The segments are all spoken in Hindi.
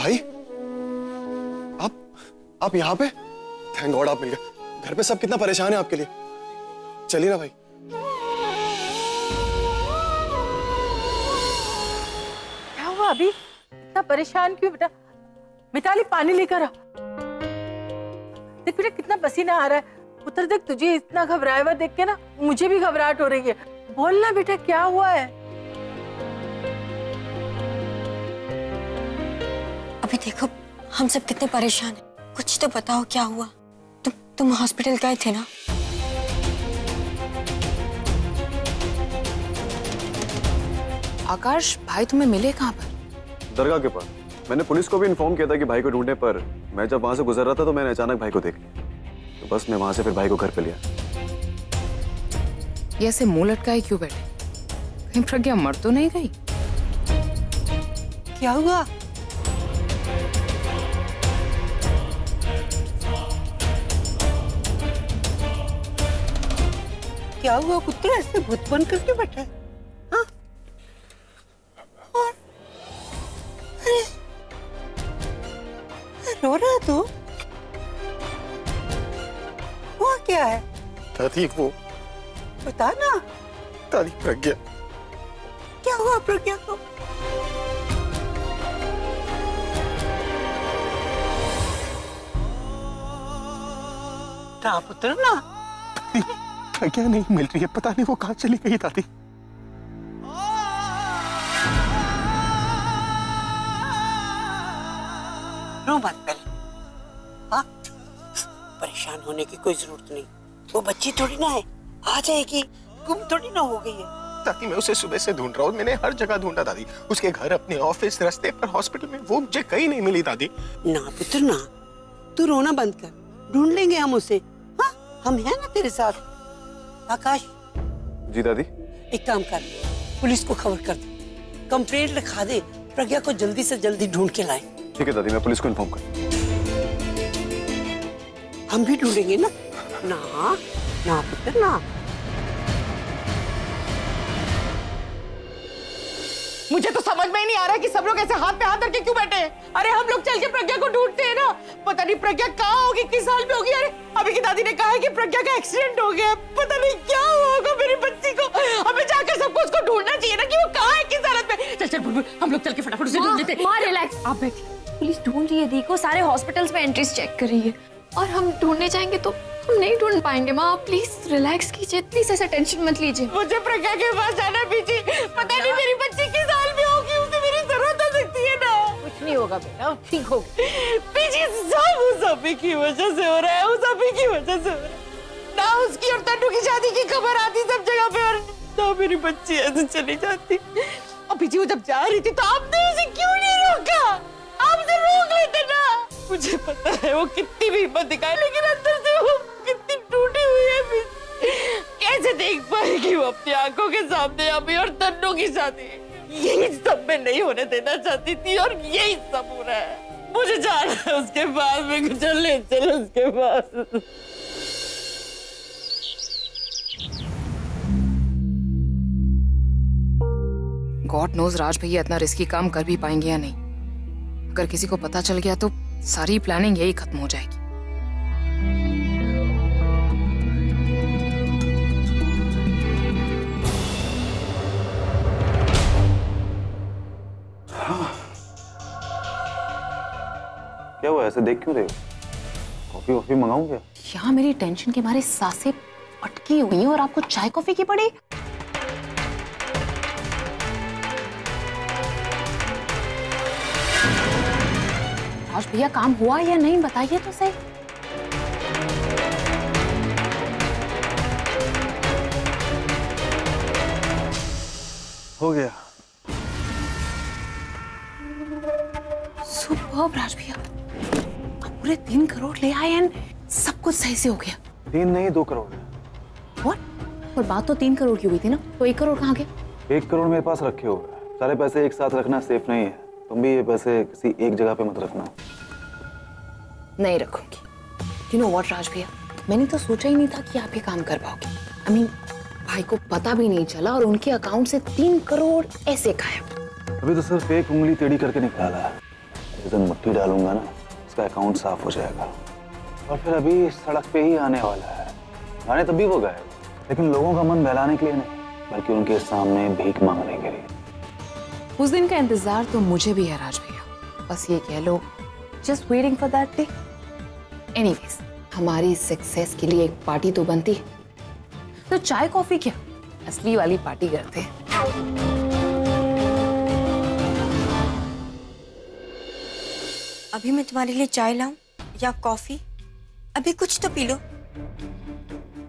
भाई आप यहाँ पे? थैंक गॉड आप मिल गए। घर पे सब कितना परेशान है आपके लिए। चलिए ना भाई। क्या हुआ अभी? इतना परेशान क्यों बेटा? मिताली पानी लेकर आ। देख बेटा कितना पसीना आ रहा है। पुत्र देख तुझे इतना घबराया हुआ देख के ना मुझे भी घबराहट हो रही है। बोलना बेटा क्या हुआ है? अभी देखो हम सब कितने परेशान हैं। कुछ तो बताओ क्या हुआ? तुम हॉस्पिटल गए थे ना? आकाश भाई तुम्हें मिले कहाँ पर? दरगाह के पास। मैंने पुलिस को भी इन्फॉर्म किया था कि भाई को ढूंढने पर मैं जब वहां से गुजर रहा था तो मैंने अचानक भाई को देख लिया। तो बस मैं वहां से फिर भाई को घर पे लिया। ये ऐसे मुंह लटकाए क्यों बैठे? कहीं प्रज्ञा मर तो नहीं गई? क्या हुआ? क्या हुआ पुत्र? ऐसे भूत बन करके बैठा है? हाँ? और अरे रो रहा तू? हुआ क्या है? दादी वो बता ना। दादी प्रज्ञा। क्या हुआ प्रज्ञा को? पुत्र ना प्रज्ञा नहीं मिल रही है। पता नहीं वो कहाँ चली गई दादी। रो मत पहले। हाँ? परेशान होने की कोई जरूरत नहीं। वो बच्ची थोड़ी ना है, आ जाएगी। गुम थोड़ी ना हो गई है। दादी मैं उसे सुबह से ढूंढ रहा हूँ। मैंने हर जगह ढूंढा दादी। उसके घर, अपने ऑफिस, रास्ते पर, हॉस्पिटल में, वो मुझे कहीं नहीं मिली दादी। ना पुत्र ना, तू रोना बंद कर। ढूंढ लेंगे हम उसे। हाँ? हम हैं ना तेरे साथ। आकाश। जी दादी। एक काम कर, पुलिस को खबर कर दे, कंप्लेंट लिखा दे, प्रज्ञा को जल्दी से जल्दी ढूंढ के लाए। ठीक है दादी, मैं पुलिस को इन्फॉर्म कर। हम भी ढूंढेंगे ना। ना ना पुत्र ना। मुझे तो समझ में ही नहीं आ रहा कि सब लोग ऐसे हाथ पे हाथ रख के क्यों बैठे हैं। अरे हम लोग चल के प्रज्ञा को ढूंढते हैं ना। पता नहीं प्रज्ञा कहाँ होगी, किस हाल में होगी। अरे अभी की दादी ने कहा है कि प्रज्ञा का एक्सीडेंट हो गया। पता नहीं क्या हुआ होगा मेरी बच्ची को। हमें जाकर सबको उसको ढूंढना चाहिए ना कि वो कहाँ है, किस हालत में। चल चल बुलबुल, हम लोग चल के फटाफट उसे ढूंढ लेते हैं। माँ रिलैक्स, आप बैठिए। पुलिस ढूंढ रही है दी को, सारे हॉस्पिटल्स में एंट्रीज चेक कर रही है और हम ढूंढने जाएंगे तो हम नहीं ढूंढ पाएंगे। माँ प्लीज रिलैक्स कीजिए, प्लीज ऐसा टेंशन मत लीजिए। मुझे प्रज्ञा के पास जाना है पीछे। पता नहीं मेरी बच्ची किस हाल में होगी, उसे मेरी जरूरत हो सकती है ना। कुछ नहीं होगा बेटा, ठीक होगा। पीछे सब उस अभी की वजह से हो रहा है, उस अभी की वजह से हो रहा है। ना उसकी और तन्नू की शादी की खबर आती सब जगह पे और ना मेरी बच्ची ऐसे चली जाती। और पीछे वो जब जा रही थी तो आपने उसे क्यों नहीं रोका? आप उसे रोक लेते ना। मुझे पता है वो कितनी भी हिम्मत दिखाए, लेकिन अंदर से वो कितनी टूटी हुई है। कैसे देख पाएगी वो अपनी आंखों के सामने अभी और तन्नू की शादी? यही सब मैं नहीं होने देना चाहती थी और यही सब हो रहा है। मुझे जाना है उसके पास में। चल उसके पास। गॉड नोज राज भैया इतना रिस्की काम कर भी पाएंगे या नहीं। अगर किसी को पता चल गया तो सारी प्लानिंग यही खत्म हो जाएगी। हाँ। क्या हुआ, ऐसे देख क्यों रहे हो? कॉफी वॉफी मंगाऊं क्या? यहाँ मेरी टेंशन के मारे सांसें अटकी हुई हैं और आपको चाय कॉफी की पड़ी। राज भैया काम हुआ या नहीं बताइए तो सही। हो गया। सुपर्ब राज भैया, आप पूरे 3 करोड़ ले आए एंड सब कुछ सही से हो गया। 3 नहीं 2 करोड़। What? और बात तो 3 करोड़ की हुई थी ना, तो 1 करोड़ कहाँ गए? 1 करोड़ मेरे पास रखे हो गए। सारे पैसे एक साथ रखना सेफ नहीं है। तुम भी ये पैसे किसी एक जगह पे मत रखना। नहीं रखूंगी। यू नो व्हाट राज भैया, मैंने तो सोचा ही नहीं था कि आप ये काम कर पाओगे। आई मीन भाई को पता भी नहीं चला और उनके अकाउंट से 3 करोड़ ऐसे गायब। अभी तो सिर्फ एक उंगली टेढ़ी करके निकाला है। जिस दिन मुट्ठी डालूंगा ना, इसका अकाउंट साफ हो जाएगा। और फिर अभी सड़क पे ही आने वाला है। आने तभी वो गए, लेकिन लोगों का मन बहलाने के लिए नहीं, बल्कि उनके सामने भीख मांगने के लिए। उस दिन का इंतजार तो मुझे भी है राज भैया, बस ये कह लो, just waiting for that day. Anyways, हमारी सक्सेस के लिए एक पार्टी तो बनती है, तो चाय कॉफी क्या, असली वाली पार्टी करते हैं। अभी मैं तुम्हारे लिए चाय लाऊं या कॉफी? अभी कुछ तो पी लो।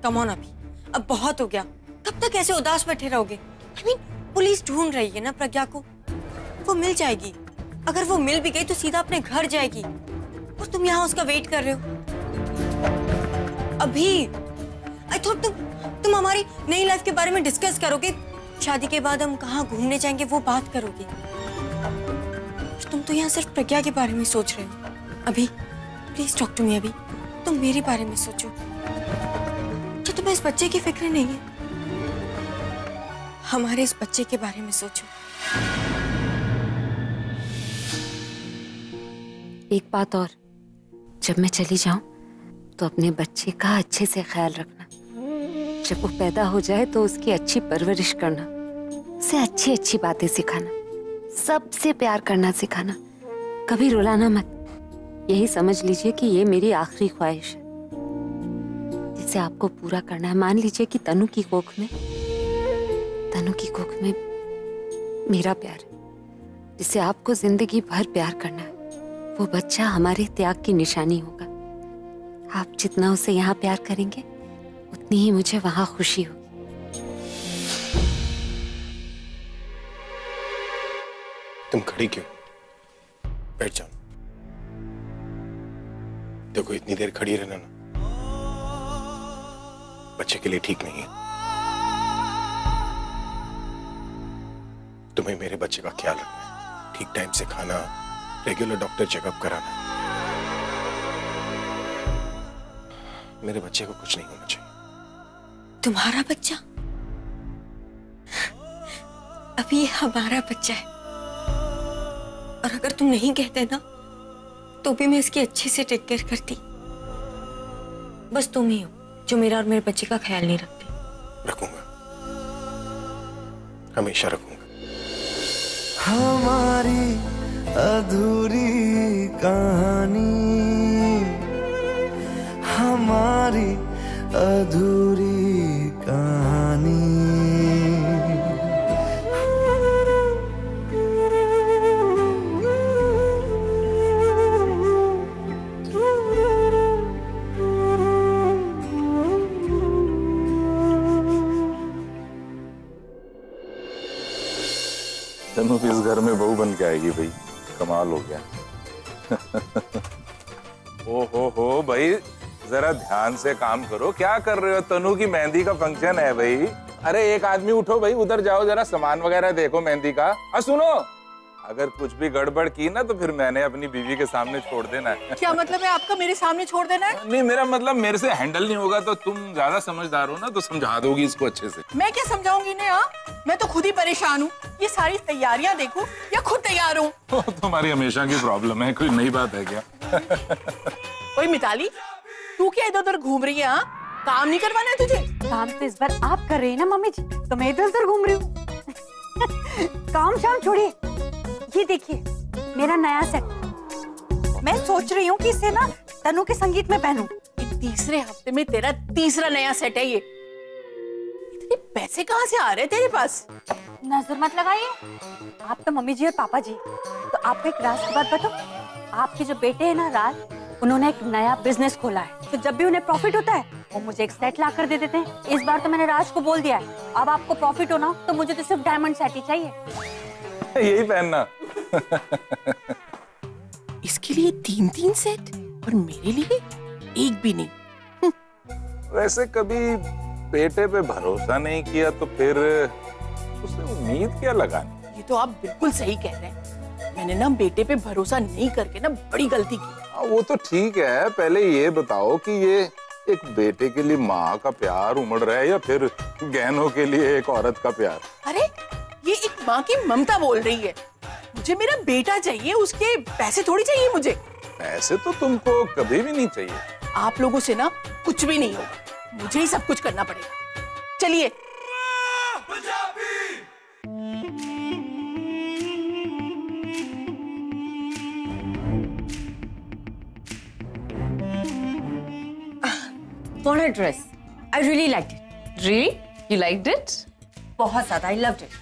कम ऑन अभी, अब बहुत हो गया। कब तक ऐसे उदास बैठे रहोगे? I mean, पुलिस ढूंढ रही है ना प्रज्ञा को, वो मिल जाएगी। अगर वो मिल भी गई तो सीधा अपने घर जाएगी, और तुम यहाँ उसका वेट कर रहे हो। अभी आई थॉट तुम हमारी नई लाइफ के बारे में डिस्कस करोगे, शादी के बाद हम कहाँ घूमने जाएंगे वो बात करोगे। तुम तो यहाँ सिर्फ प्रज्ञा के बारे में सोच रहे हो। अभी प्लीज टॉक टू मी। अभी तुम मेरे बारे में सोचो। क्या तुम्हें इस बच्चे की फिक्र नहीं है? हमारे इस बच्चे के बारे में सोचो। एक बात और, जब मैं चली जाऊं तो अपने बच्चे का अच्छे से ख्याल रखना। जब वो पैदा हो जाए तो उसकी अच्छी परवरिश करना, उसे अच्छी अच्छी बातें सिखाना, सबसे प्यार करना सिखाना, कभी रुलाना मत। यही समझ लीजिए कि ये मेरी आखिरी ख्वाहिश है जिसे आपको पूरा करना है। मान लीजिए कि तनु की कोख में मेरा प्यार है जिसे आपको जिंदगी भर प्यार करना है। वो बच्चा हमारे त्याग की निशानी होगा। आप जितना उसे यहाँ प्यार करेंगे उतनी ही मुझे वहां खुशी होगी। तुम खड़ी क्यों? बैठ जाओ। देखो, इतनी देर खड़ी रहना ना बच्चे के लिए ठीक नहीं है। तुम्हें मेरे बच्चे का ख्याल रखना है, ठीक टाइम से खाना, रेगुलर डॉक्टर चेकअप कराना। मेरे बच्चे को कुछ नहीं होना चाहिए। तुम्हारा बच्चा? अभी ये हमारा बच्चा है, और अगर तुम नहीं कहते ना तो भी मैं इसकी अच्छे से टेक केयर करती। बस तुम ही हो जो मेरा और मेरे बच्चे का ख्याल नहीं रखते। रखूंगा, हमेशा रखूंगा। हमारी अधूरी कहानी, हमारी अधूरी कहानी। तनु इस घर में बहू बन के आएगी भाई, कमाल हो गया। ओ हो भाई, जरा ध्यान से काम करो। क्या कर रहे हो? तनु की मेहंदी का फंक्शन है भाई। अरे एक आदमी उठो भाई, उधर जाओ, जरा सामान वगैरह देखो मेहंदी का। सुनो, अगर कुछ भी गड़बड़ की ना तो फिर मैंने अपनी बीवी के सामने छोड़ देना है। क्या मतलब है आपका मेरे सामने छोड़ देना है? नहीं, मेरा मतलब मेरे से हैंडल नहीं होगा, तो तुम ज्यादा समझदार हो ना, तो समझा दोगी इसको अच्छे से। मैं क्या समझाऊंगी ने? मैं तो खुद ही परेशान हूँ। ये सारी तैयारियां देखूं या खुद तैयार हूँ? तुम्हारी हमेशा की प्रॉब्लम है, कोई नई बात है क्या? ओए मिताली, तू क्या इधर उधर घूम रही है? काम नहीं करवाना है तुझे? काम तो इस बार आप कर रही है ना मम्मी जी, तो मैं इधर उधर घूम रही हूँ। काम शाम छोड़िए, ये देखिए मेरा नया सेट। मैं सोच रही हूँ कि इसे ना तनु के संगीत में पहनूं। तीसरे हफ्ते में तेरा तीसरा नया सेट है ये। इतने पैसे कहाँ से आ रहे तेरे पास? नजर मत लगाइए, आप तो मम्मी जी और पापा जी। तो आपको एक राज की बात बताओ, आपके जो बेटे हैं ना राज, उन्होंने एक नया बिजनेस खोला है। तो जब भी उन्हें प्रॉफिट होता है वो मुझे एक सेट ला कर दे देते हैं। इस बार तो मैंने राज को बोल दिया है, अब आपको प्रॉफिट होना तो मुझे तो सिर्फ डायमंड सेट ही चाहिए। यही पहनना। इसके लिए 3-3 सेट और मेरे लिए एक भी नहीं। वैसे कभी बेटे पे भरोसा नहीं किया तो फिर उसे उम्मीद क्या लगानी? ये तो आप बिल्कुल सही कह रहे हैं। मैंने ना बेटे पे भरोसा नहीं करके ना बड़ी गलती की। वो तो ठीक है, पहले ये बताओ कि ये एक बेटे के लिए माँ का प्यार उमड़ रहा है या फिर गहनों के लिए एक औरत का प्यार? अरे ये एक माँ की ममता बोल रही है। मुझे मेरा बेटा चाहिए, उसके पैसे थोड़ी चाहिए मुझे। ऐसे तो तुमको कभी भी नहीं चाहिए। आप लोगों से ना कुछ भी नहीं होगा, मुझे ही सब कुछ करना पड़ेगा। चलिए। What a dress. I really liked it. Really? You liked it? बहुत ज्यादा, I loved it.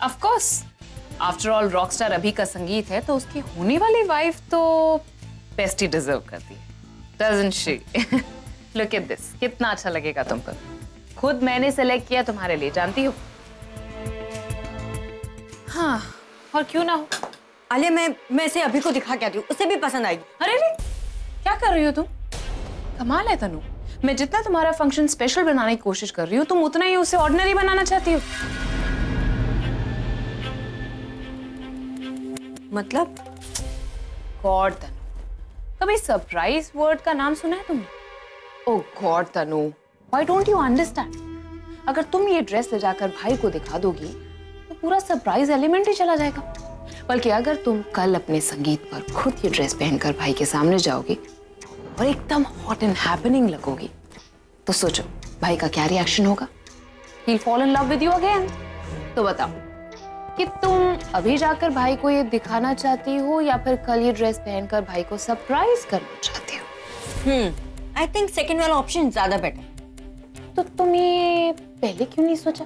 Of course. After all, Rockstar अभी का संगीत है तो उसकी होने वाली वाइफ तो बेस्ट ही डिजर्व करती है, doesn't she? Look at this. कितना अच्छा लगेगा तुम पर। खुद मैंने सेलेक्ट किया तुम्हारे लिए, जानती हो। हाँ, और क्यों ना हो। आलिया, मैं इसे अभी को दिखा के आती हूँ, उसे भी पसंद आएगी। अरे रे, क्या कर रही हो तुम? कमाल है तनु। मैं जितना तुम्हारा फंक्शन स्पेशल बनाने की कोशिश कर रही हूँ, तुम उतना ही उसे ऑर्डिनरी बनाना चाहती हो। मतलब? गॉड तनु, कभी सरप्राइज वर्ड का नाम सुना है तुमने? Oh God Tanu, why don't you understand? अगर तुम ये ड्रेस ले जाकर भाई को दिखा दोगी तो पूरा सरप्राइज एलिमेंट ही चला जाएगा। बल्कि अगर तुम कल अपने संगीत पर खुद ये ड्रेस पहनकर भाई के सामने जाओगी और एकदम हॉट एंड हैपनिंग लगोगी तो सोचो भाई का क्या रिएक्शन होगा। He'll fall in love with you again। तो बताओ कि तुम अभी जाकर भाई को ये दिखाना चाहती हो या फिर कल ये ड्रेस पहनकर भाई को सरप्राइज करना चाहती हो? I think second वाला ऑप्शन ज्यादा बेटर। तो तुम ये पहले क्यों नहीं सोचा?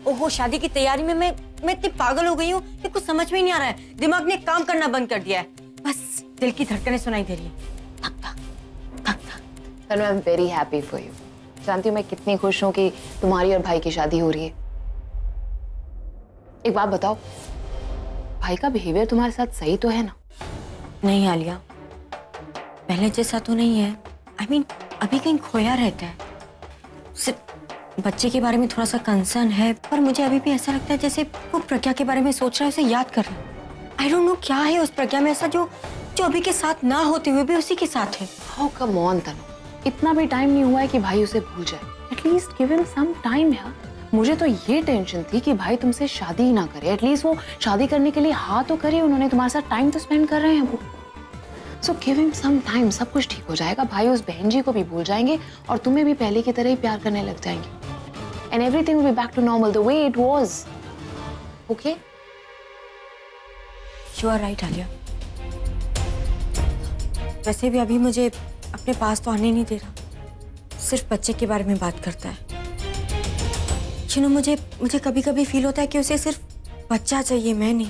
ओहो, शादी की तैयारी में मैं इतनी पागल हो गई हूँ कि कुछ समझ में ही नहीं आ रहा है। दिमाग ने काम करना बंद कर दिया है, बस दिल की धड़कनें सुनाई दे रही है। Tanu, I am very happy for you. जानती हूँ मैं कितनी खुश हूँ कि तुम्हारी और भाई की शादी हो रही है। एक बात बताओ, भाई का बिहेवियर तुम्हारे साथ सही तो है ना? नहीं आलिया, पहले जैसा तो नहीं है। I mean, अभी कहीं खोया रहता है। सिर्फ बच्चे के बारे में थोड़ा सा कंसर्न है, पर मुझे अभी भी ऐसा लगता है जैसे वो प्रज्ञा के बारे में सोच रहा है, उसे याद कर रहा है। आई डोंट नो क्या है उस प्रज्ञा में ऐसा जो अभी के साथ ना होते हुए भी उसी के साथ है। हाउ कम ऑन तनु, इतना भी टाइम नहीं हुआ है कि भाई उसे भूल जाए। At least give him some time यार। मुझे तो ये टेंशन थी कि भाई तुमसे शादी ही ना करे, एटलीस्ट वो शादी करने के लिए हाँ तो करे, उन्होंने तुम्हारे साथ टाइम तो स्पेंड कर रहे हैं वो। So give him some time, सब कुछ ठीक हो जाएगा। भाई उस बहन जी को भी भूल जाएंगे और तुम्हें भी पहले की तरह ही प्यार करने लग जाएंगे and everything will be back to normal the way it was. Okay? You are right Alia. वैसे भी अभी मुझे अपने पास तो आने नहीं दे रहा, सिर्फ बच्चे के बारे में बात करता है। मुझे कभी कभी फील होता है कि उसे सिर्फ बच्चा चाहिए, मैं नहीं।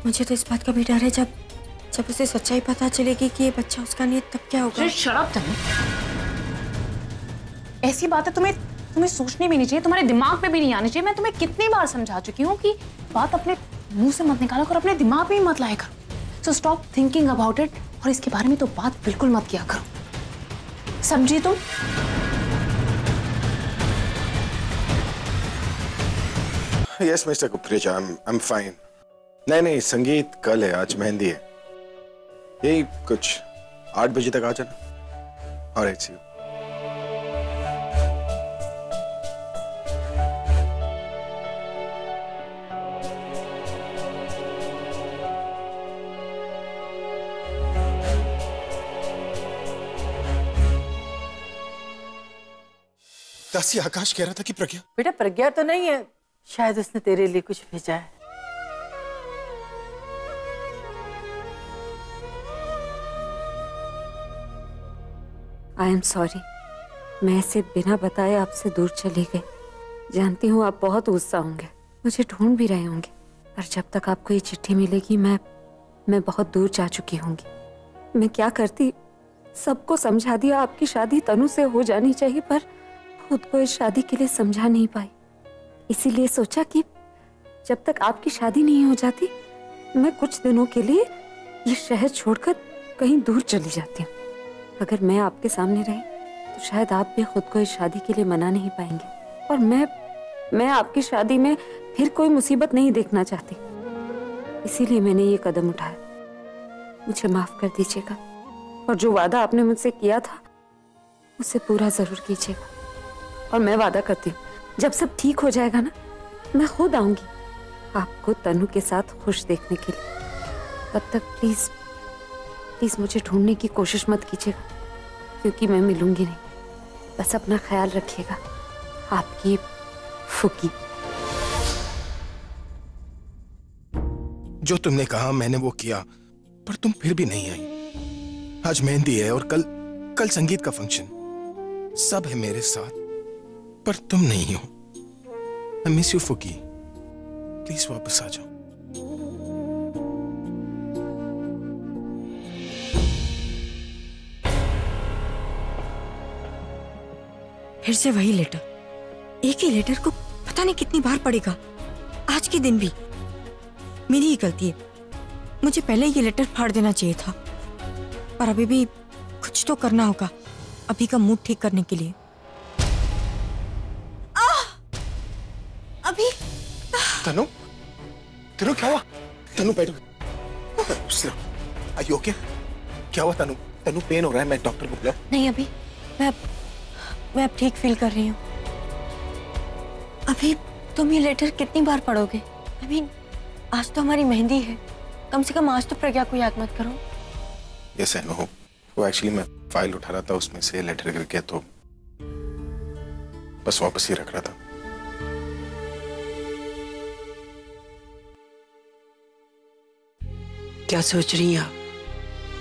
मुझे तो इस बात का भी डर है जब उसे सच्चाई पता चलेगी कि ये बच्चा उसका नहीं, तब क्या होगा? शराब तनु, ऐसी बातें तुम्हें सोचनी भी नहीं चाहिए, तुम्हारे दिमाग में भी नहीं आनी चाहिए। मैं तुम्हें कितनी बार समझा चुकी हूँ कि बात अपने मुंह से मत निकाला करो, अपने दिमाग में ही मत लाया करो। So stop thinking about it और इसके बारे में तो बात बिल्कुल मत किया करो, समझी तुम? Yes mister Kukreja, I am fine. नहीं, संगीत कल है, आज मेहंदी है। यही कुछ 8 बजे तक आ जाना। Alright, see you. दासी, आकाश कह रहा था कि प्रज्ञा। बेटा प्रज्ञा तो नहीं है, शायद उसने तेरे लिए कुछ भेजा है। आई एम सॉरी, मैं ऐसे बिना बताए आपसे दूर चली गई। जानती हूँ आप बहुत गुस्सा होंगे, मुझे ढूंढ भी रहे होंगे, पर जब तक आपको ये चिट्ठी मिलेगी मैं बहुत दूर जा चुकी होंगी। मैं क्या करती, सबको समझा दिया आपकी शादी तनु से हो जानी चाहिए, पर खुद को इस शादी के लिए समझा नहीं पाई। इसीलिए सोचा कि जब तक आपकी शादी नहीं हो जाती मैं कुछ दिनों के लिए ये शहर छोड़कर कहीं दूर चली जाती हूँ। अगर मैं आपके सामने रही तो शायद आप भी खुद को इस शादी के लिए मना नहीं पाएंगे, और मैं आपकी शादी में फिर कोई मुसीबत नहीं देखना चाहती। इसीलिए मैंने ये कदम उठाया। मुझे माफ कर दीजिएगा, और जो वादा आपने मुझसे किया था उसे पूरा जरूर कीजिएगा। और मैं वादा करती हूँ जब सब ठीक हो जाएगा ना, मैं खुद आऊंगी आपको तनु के साथ खुश देखने के लिए। तब तक प्लीज प्लीज मुझे ढूंढने की कोशिश मत कीजिएगा, क्योंकि मैं मिलूंगी नहीं। बस अपना ख्याल रखिएगा। आपकी फुकी। जो तुमने कहा मैंने वो किया, पर तुम फिर भी नहीं आई। आज मेहंदी है और कल संगीत का फंक्शन। सब है मेरे साथ, पर तुम नहीं हो। आई मिस यू फुकी। प्लीज वापस आ जाओ। फिर से वही लेटर। एक ही लेटर को पता नहीं कितनी बार पढ़ेगा। आज के दिन भी मेरी ही गलती है। मुझे पहले ये लेटर फाड़ देना चाहिए था, पर अभी भी कुछ तो करना होगा अभी का मूड ठीक करने के लिए। अभी तनु, तनु क्या हुआ? तनु बैठो। Are you okay? क्या हुआ तनु? तनु पेन हो रहा है, मैं डॉक्टर को बुलाऊं? नहीं अभी मैं अब ठीक फील कर रही हूँ। अभी तुम ये लेटर कितनी बार पढ़ोगे? I mean, आज तो हमारी मेहंदी है, कम से कम आज तो प्रज्ञा को याद मत करो। Yes, I know. वो एक्चुअली मैं फाइल उठा रहा था, उसमें से लेटर गिर गया तो बस वापस ही रख रहा था। क्या सोच रही हैं आप?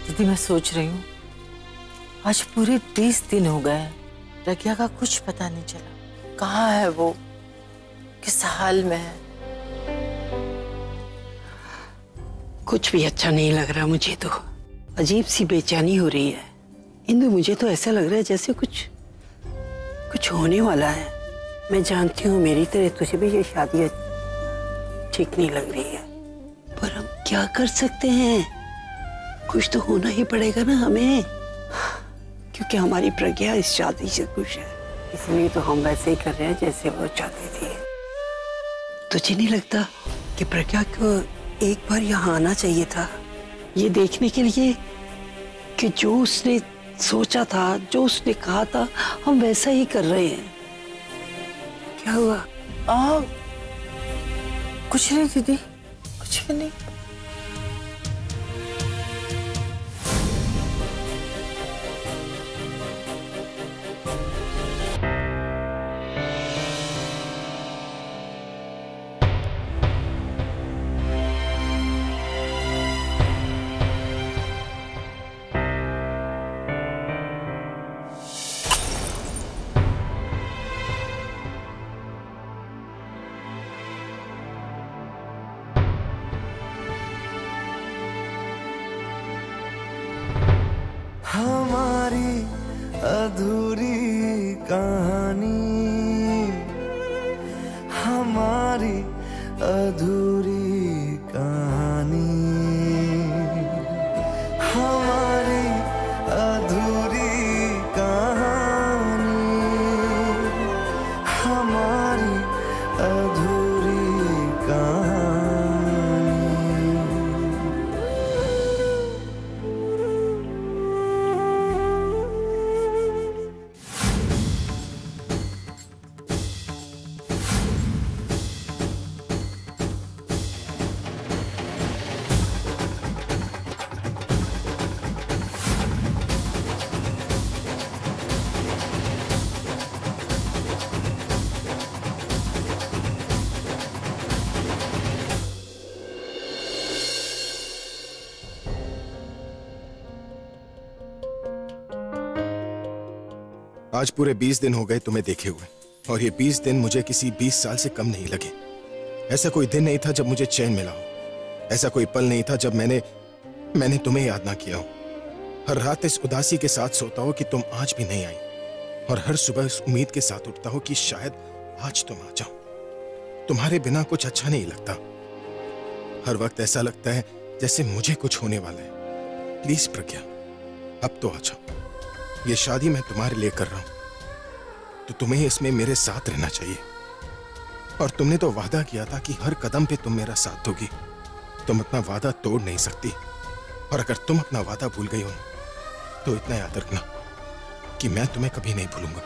दीदी मैं सोच रही हूँ, आज पूरे 20 दिन हो गए, प्रज्ञा का कुछ पता नहीं चला। कहाँ है वो, किस हाल में है? कुछ भी अच्छा नहीं लग रहा मुझे तो। अजीब सी बेचैनी हो रही है। इंदु, मुझे तो ऐसा लग रहा है जैसे कुछ होने वाला है। मैं जानती हूँ मेरी तरह तुझे भी ये शादी ठीक नहीं लग रही है, पर हम क्या कर सकते हैं? कुछ तो होना ही पड़ेगा ना हमें, क्योंकि हमारी प्रज्ञा इस शादी से खुश है। इसलिए तो हम वैसे ही कर रहे हैं जैसे वो चाहती थी। तुझे नहीं लगता कि प्रज्ञा को एक बार यहाँ आना चाहिए था, ये देखने के लिए कि जो उसने सोचा था, जो उसने कहा था, हम वैसा ही कर रहे हैं। क्या हुआ? कुछ नहीं दीदी, कुछ भी नहीं। हमारी अधूरी कहानी, हमारी अधूरी कहानी, हमारी अधूरी कहानी, हमारी अधूरी कहानी। आज पूरे 20 दिन हो गए तुम्हें देखे हुए, और ये 20 दिन मुझे किसी 20 साल से कम नहीं लगे। ऐसा कोई दिन नहीं था जब मुझे चैन मिला हो। ऐसा कोई पल नहीं था जब मैंने तुम्हें याद ना किया हो। हर रात इस उदासी के साथ सोता हो कि तुम आज भी नहीं आई, और हर सुबह इस उम्मीद के साथ उठता हो कि शायद आज तुम आ जाओ। तुम्हारे बिना कुछ अच्छा नहीं लगता। हर वक्त ऐसा लगता है जैसे मुझे कुछ होने वाला है। प्लीज प्रज्ञा, अब तो आ जाओ। ये शादी मैं तुम्हारे लिए कर रहा हूं, तो तुम्हें इसमें मेरे साथ रहना चाहिए। और तुमने तो वादा किया था कि हर कदम पे तुम मेरा साथ दोगी। तुम अपना वादा तोड़ नहीं सकती, और अगर तुम अपना वादा भूल गई हो तो इतना याद रखना कि मैं तुम्हें कभी नहीं भूलूंगा।